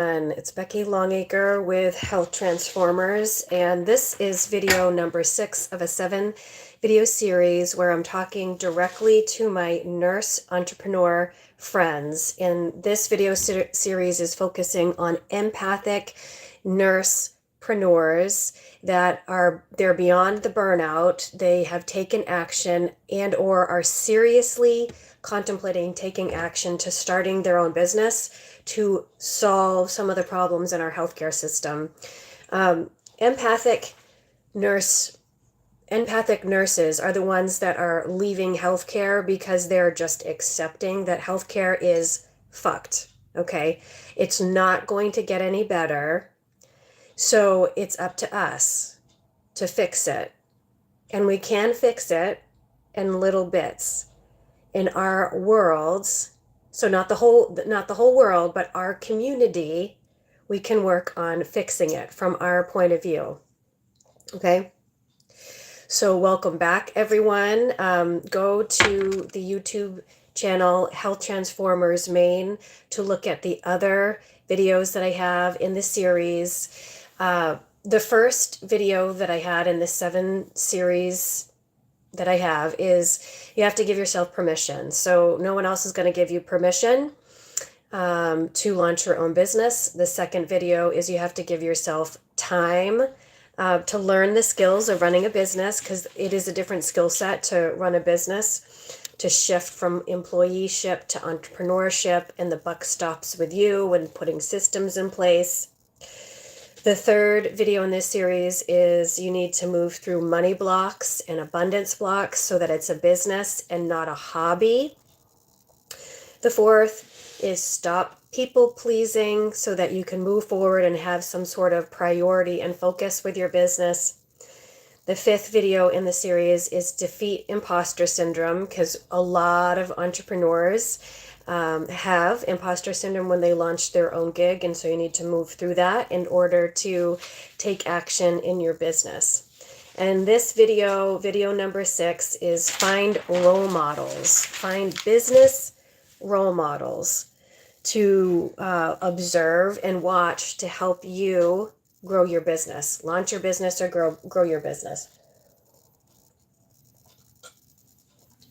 And it's Becky Longacre with Health Transformers, and this is video number 6 of a 7 video series where I'm talking directly to my nurse entrepreneur friends. And this video series is focusing on empathic nursepreneurs they're beyond the burnout. They have taken action and or are seriously contemplating taking action to starting their own business to solve some of the problems in our healthcare system. Empathic nurses are the ones that are leaving healthcare because they're just accepting that healthcare is fucked. Okay, it's not going to get any better, so it's up to us to fix it, and we can fix it in little bits in our worlds. So not the whole world, but our community, we can work on fixing it from our point of view. Okay. So welcome back, everyone. Go to the YouTube channel Health Transformers Maine to look at the other videos that I have in the series. The first video that I had in the 7 series that I have is you have to give yourself permission. So no one else is going to give you permission to launch your own business. The second video is you have to give yourself time to learn the skills of running a business, because it is a different skill set to run a business, to shift from employeeship to entrepreneurship, and the buck stops with you when putting systems in place. The third video in this series is you need to move through money blocks and abundance blocks so that it's a business and not a hobby. The fourth is stop people pleasing so that you can move forward and have some sort of priority and focus with your business. The fifth video in the series is defeat imposter syndrome, because a lot of entrepreneurs have imposter syndrome when they launch their own gig, and so you need to move through that in order to take action in your business. And this video number 6, is find role models. Find business role models to observe and watch to help you grow your business, launch your business, or grow your business.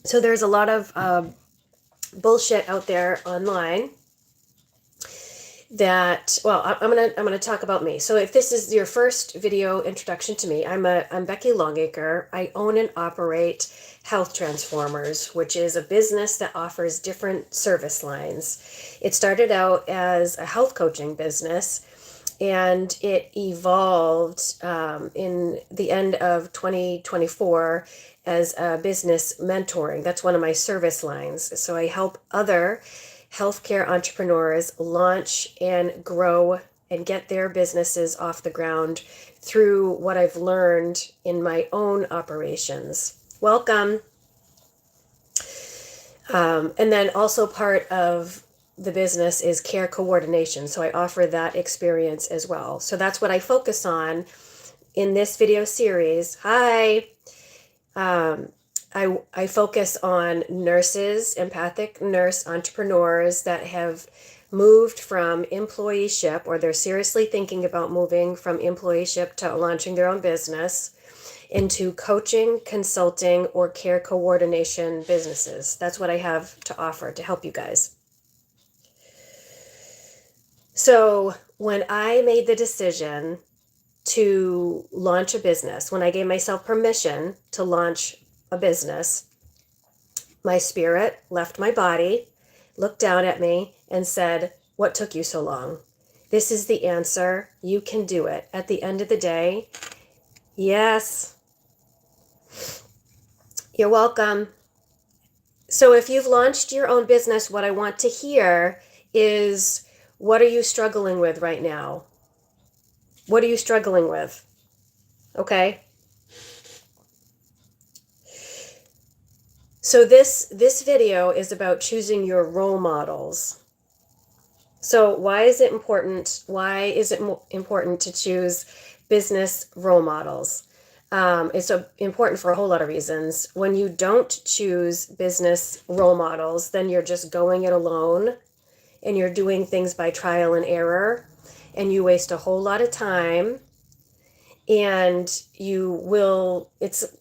So there's a lot of bullshit out there online that, well, I'm gonna talk about me. So if this is your first video introduction to me, I'm Becky Longacre. I own and operate Health Transformers, which is a business that offers different service lines. It started out as a health coaching business, and it evolved in the end of 2024 as a business mentoring. That's one of my service lines. So I help other healthcare entrepreneurs launch and grow and get their businesses off the ground through what I've learned in my own operations. Welcome. And then also part of the business is care coordination. So I offer that experience as well. So that's what I focus on in this video series. Hi. I focus on nurses, empathic nurse entrepreneurs that have moved from employeeship, or they're seriously thinking about moving from employeeship to launching their own business, into coaching, consulting, or care coordination businesses. That's what I have to offer to help you guys. So when I made the decision to launch a business, when I gave myself permission to launch a business, my spirit left my body, looked down at me, and said, "What took you so long? This is the answer. You can do it." At the end of the day, yes, you're welcome. So if you've launched your own business, what I want to hear is, what are you struggling with right now? What are you struggling with? Okay. So this video is about choosing your role models. So why is it important? Why is it important to choose business role models? It's important for a whole lot of reasons. When you don't choose business role models, then you're just going it alone and you're doing things by trial and error. and you waste a whole lot of time, and it's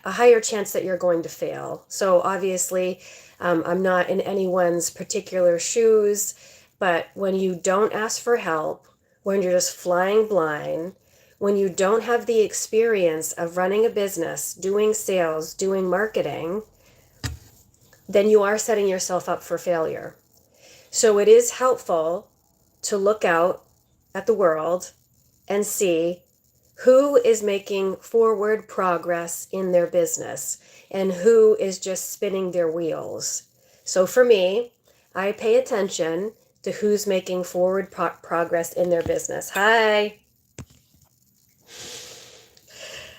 a higher chance that you're going to fail. So obviously, I'm not in anyone's particular shoes, but when you don't ask for help, when you're just flying blind, when you don't have the experience of running a business, doing sales, doing marketing, then you are setting yourself up for failure. So it is helpful to look out at the world and see who is making forward progress in their business and who is just spinning their wheels. So for me, I pay attention to who's making forward progress in their business. Hi.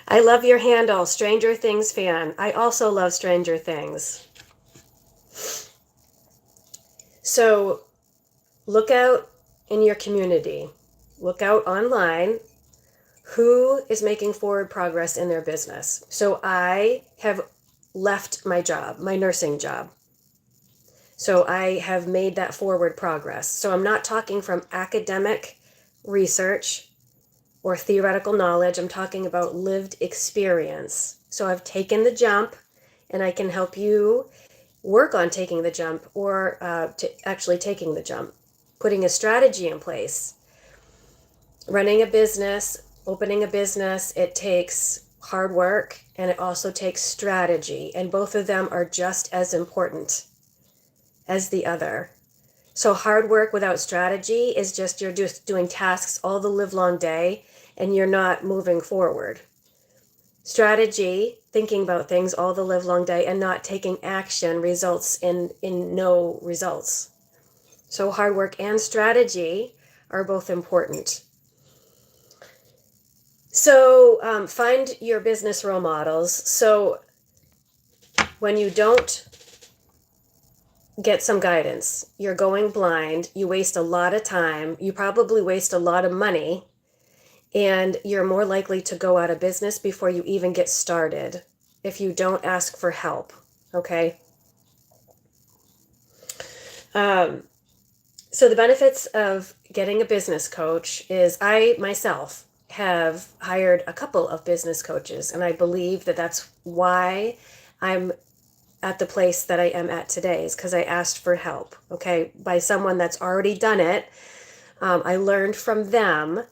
I love your handle, Stranger Things fan. I also love Stranger Things. So look out in your community. Look out online. Who is making forward progress in their business? So I have left my job, my nursing job. So I have made that forward progress. So I'm not talking from academic research or theoretical knowledge. I'm talking about lived experience. So I've taken the jump, and I can help you work on taking the jump, or actually taking the jump, putting a strategy in place. Running a business, opening a business, it takes hard work, and it also takes strategy, and both of them are just as important as the other. So hard work without strategy is just you're just doing tasks all the livelong day, and you're not moving forward. Strategy, thinking about things all the livelong day and not taking action, results in no results. So hard work and strategy are both important. So find your business role models. So when you don't get some guidance, you're going blind, you waste a lot of time, you probably waste a lot of money, and you're more likely to go out of business before you even get started if you don't ask for help, okay? So the benefits of getting a business coach is I myself have hired a couple of business coaches, and I believe that that's why I'm at the place that I am at today, is because I asked for help, okay, by someone that's already done it. I learned from them.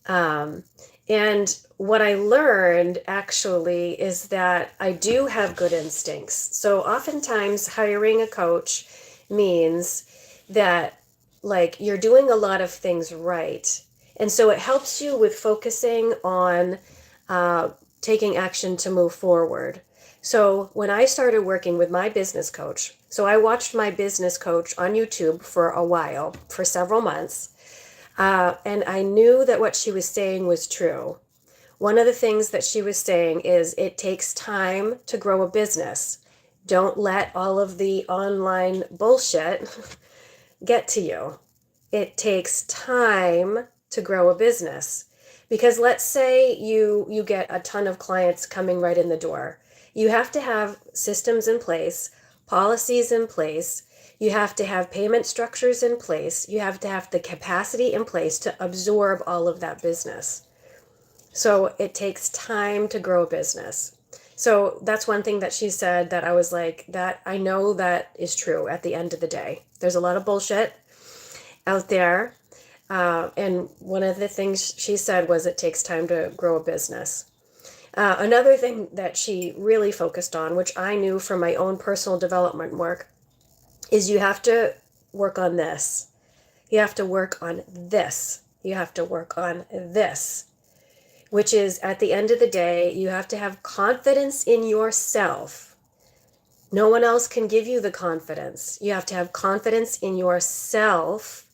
And what I learned actually is that I do have good instincts. So oftentimes hiring a coach means that like you're doing a lot of things right. And so it helps you with focusing on taking action to move forward. So when I started working with my business coach, so I watched my business coach on YouTube for a while, for several months, and I knew that what she was saying was true. One of the things that she was saying is it takes time to grow a business. Don't let all of the online bullshit get to you. It takes time to grow a business. Because let's say you get a ton of clients coming right in the door. You have to have systems in place, policies in place. You have to have payment structures in place. You have to have the capacity in place to absorb all of that business. So it takes time to grow a business. So that's one thing that she said that I was like, that I know that is true at the end of the day. There's a lot of bullshit out there. And one of the things she said was it takes time to grow a business. Another thing that she really focused on, which I knew from my own personal development work, is you have to work on this. You have to work on this. You have to work on this, which is at the end of the day, you have to have confidence in yourself. No one else can give you the confidence. You have to have confidence in yourself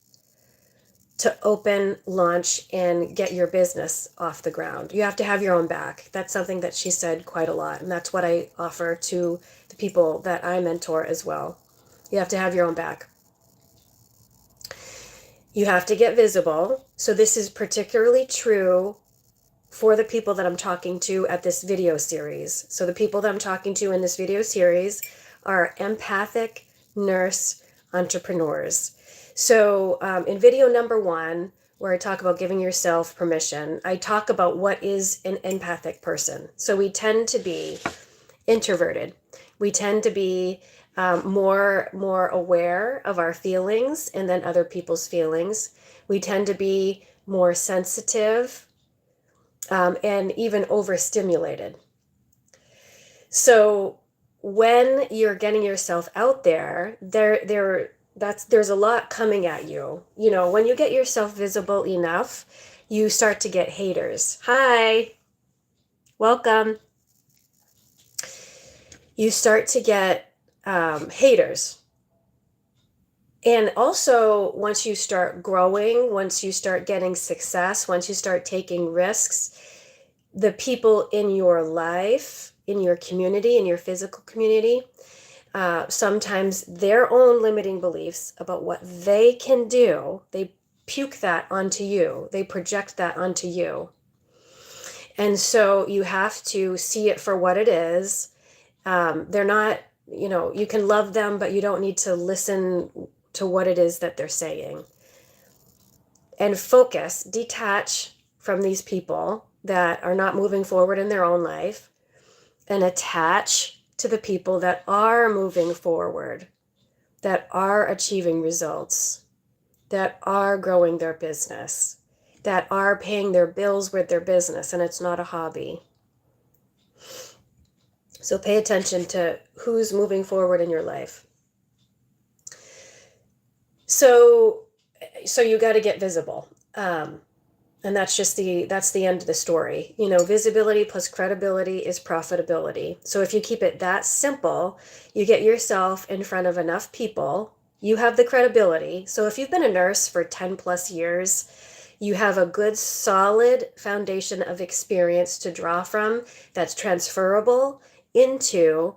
to open, launch, and get your business off the ground. You have to have your own back. That's something that she said quite a lot, and that's what I offer to the people that I mentor as well. You have to have your own back. You have to get visible. So this is particularly true for the people that I'm talking to at this video series. So the people that I'm talking to in this video series are empathic nurse entrepreneurs. So in video number 1, where I talk about giving yourself permission, I talk about what is an empathic person. So we tend to be introverted. We tend to be more aware of our feelings and then other people's feelings. We tend to be more sensitive and even overstimulated. So when you're getting yourself out there's a lot coming at you. You know, when you get yourself visible enough, you start to get haters. Hi, welcome. You start to get haters. And also, once you start growing, once you start getting success, once you start taking risks, the people in your life, in your community, in your physical community, sometimes their own limiting beliefs about what they can do, they puke that onto you, they project that onto you. And so you have to see it for what it is. They're not, you know, you can love them, but you don't need to listen to what it is that they're saying. And focus, detach from these people that are not moving forward in their own life, and attach to the people that are moving forward, that are achieving results, that are growing their business, that are paying their bills with their business, and it's not a hobby. So pay attention to who's moving forward in your life. So you got to get visible. And that's the end of the story. You know, visibility plus credibility is profitability. So if you keep it that simple, you get yourself in front of enough people, you have the credibility. So if you've been a nurse for 10 plus years, you have a good solid foundation of experience to draw from that's transferable into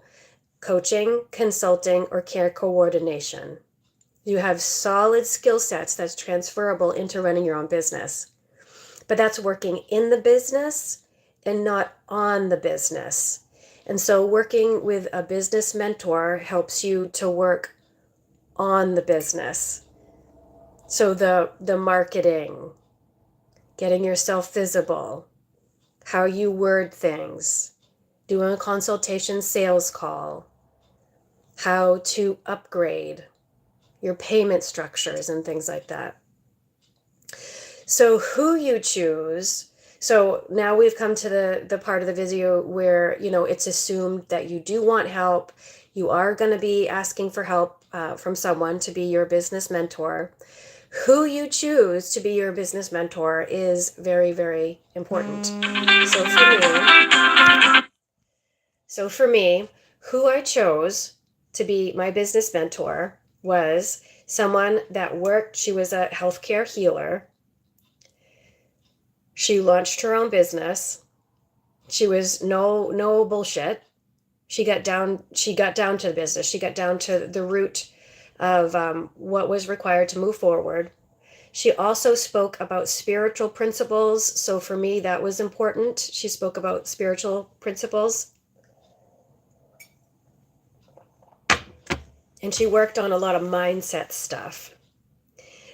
coaching, consulting, or care coordination. You have solid skill sets that's transferable into running your own business. But that's working in the business and not on the business. And so working with a business mentor helps you to work on the business. So the marketing, getting yourself visible, how you word things, doing a consultation sales call, how to upgrade your payment structures and things like that. So who you choose, so now we've come to the part of the video where, you know, it's assumed that you do want help. You are going to be asking for help from someone to be your business mentor. Who you choose to be your business mentor is very, very important. So for me, who I chose to be my business mentor was someone that worked, she was a healthcare healer. She launched her own business. She was no bullshit. She got down to the business. She got down to the root of what was required to move forward. She also spoke about spiritual principles. So for me, that was important. She spoke about spiritual principles. And she worked on a lot of mindset stuff.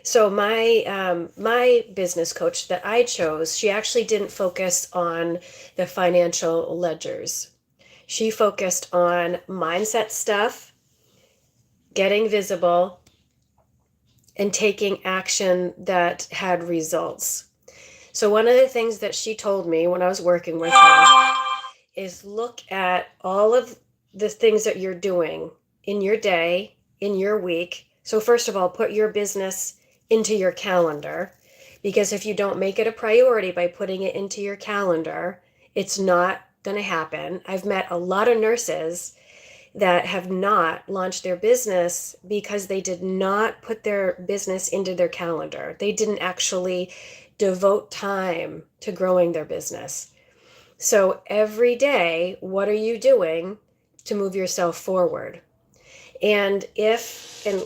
So my business coach that I chose, she actually didn't focus on the financial ledgers. She focused on mindset stuff, getting visible, and taking action that had results. So one of the things that she told me when I was working with her is look at all of the things that you're doing in your day, in your week. So first of all, put your business into your calendar, because if you don't make it a priority by putting it into your calendar, it's not going to happen. I've met a lot of nurses that have not launched their business because they did not put their business into their calendar. They didn't actually devote time to growing their business. So every day, what are you doing to move yourself forward? And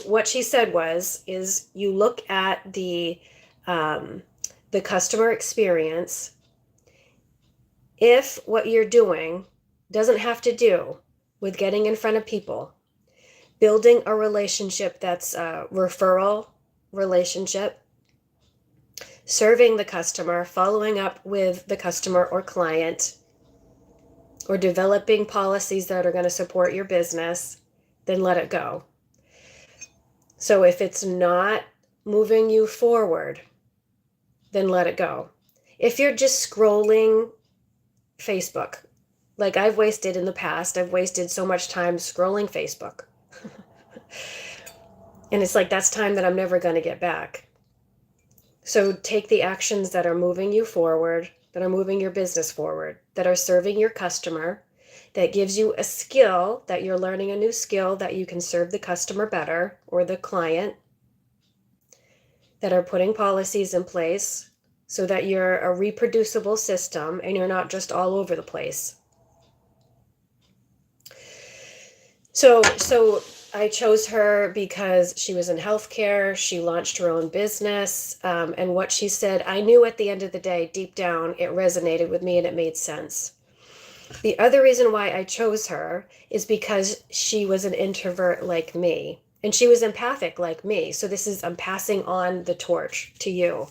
what she said is you look at the customer experience. If what you're doing doesn't have to do with getting in front of people, building a relationship that's a referral relationship, serving the customer, following up with the customer or client, or developing policies that are going to support your business, then let it go. So if it's not moving you forward, then let it go. If you're just scrolling Facebook, like I've wasted in the past, I've wasted so much time scrolling Facebook. And it's like, that's time that I'm never going to get back. So take the actions that are moving you forward, that are moving your business forward, that are serving your customer, that gives you a skill, that you're learning a new skill that you can serve the customer better or the client, that are putting policies in place so that you're a reproducible system and you're not just all over the place. So I chose her because she was in healthcare. She launched her own business. And what she said, I knew at the end of the day, deep down, it resonated with me and it made sense. The other reason why I chose her is because she was an introvert like me. And she was empathic like me. So I'm passing on the torch to you.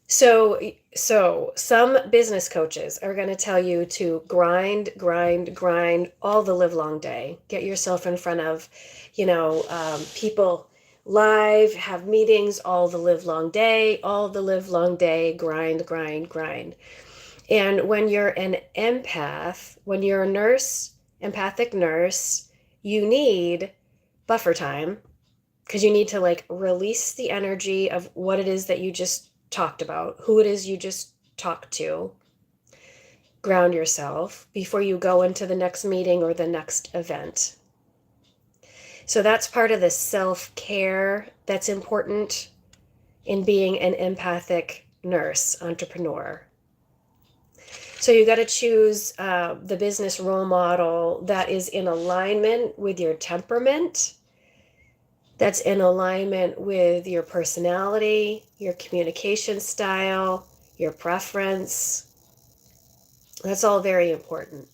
So some business coaches are going to tell you to grind all the live long day. Get yourself in front of, people live, have meetings all the live long day, grind. And when you're an empath, when you're a nurse, empathic nurse, you need buffer time because you need to release the energy of what it is that you just talked about, who it is you just talked to, ground yourself before you go into the next meeting or the next event. So that's part of the self-care that's important in being an empathic nurse entrepreneur. So you got to choose the business role model that is in alignment with your temperament, that's in alignment with your personality, your communication style, your preference. That's all very important.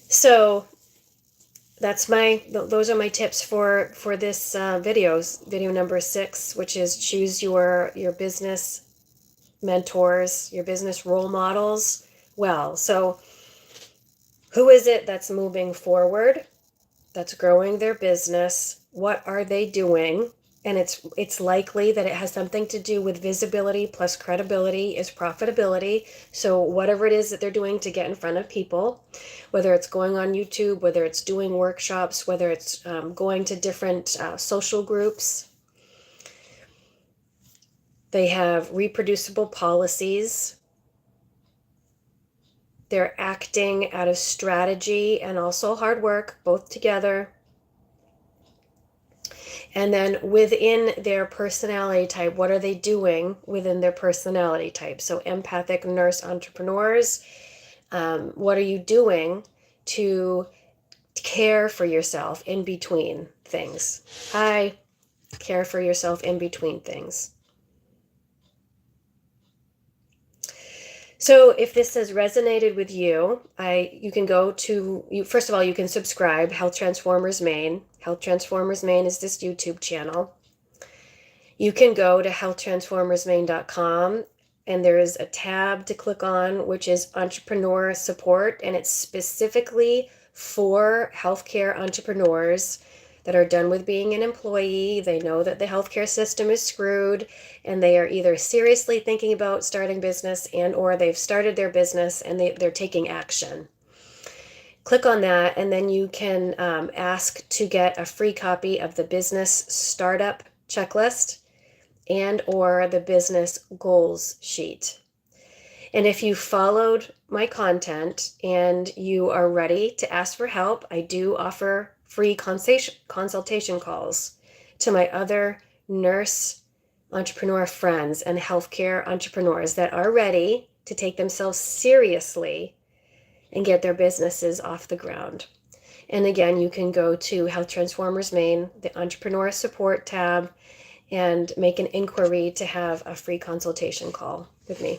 So those are my tips for this video number 6, which is choose your business mentors, your business role models well. So who is it that's moving forward, that's growing their business? What are they doing? And it's likely that it has something to do with visibility plus credibility is profitability. So whatever it is that they're doing to get in front of people, whether it's going on YouTube, whether it's doing workshops, whether it's going to different social groups, they have reproducible policies. They're acting out of strategy and also hard work, both together. And then within their personality type, what are they doing within their personality type? So empathic nurse entrepreneurs, what are you doing to care for yourself in between things? Care for yourself in between things. So if this has resonated with you, you can go to, first of all, you can subscribe, Health Transformers Maine. Health Transformers Maine is this YouTube channel. You can go to healthtransformersmaine.com and there is a tab to click on, which is entrepreneur support. And it's specifically for healthcare entrepreneurs that are done with being an employee. They know that the healthcare system is screwed and they are either seriously thinking about starting business and or they've started their business and they're taking action. Click on that and then you can ask to get a free copy of the business startup checklist and or the business goals sheet. And if you followed my content and you are ready to ask for help, I do offer free consultation calls to my other nurse entrepreneur friends and healthcare entrepreneurs that are ready to take themselves seriously and get their businesses off the ground. And again, you can go to Health Transformers Maine, the Entrepreneur Support tab, and make an inquiry to have a free consultation call with me.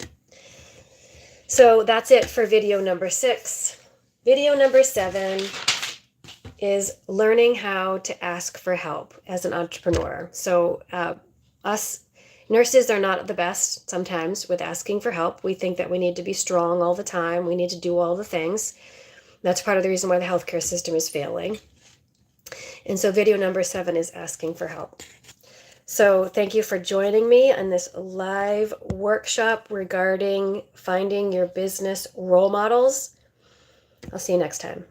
So that's it for video number 6. Video number 7 is learning how to ask for help as an entrepreneur. So us nurses are not the best sometimes with asking for help. We think that we need to be strong all the time. We need to do all the things. That's part of the reason why the healthcare system is failing. And so video number 7 is asking for help. So thank you for joining me on this live workshop regarding finding your business role models. I'll see you next time.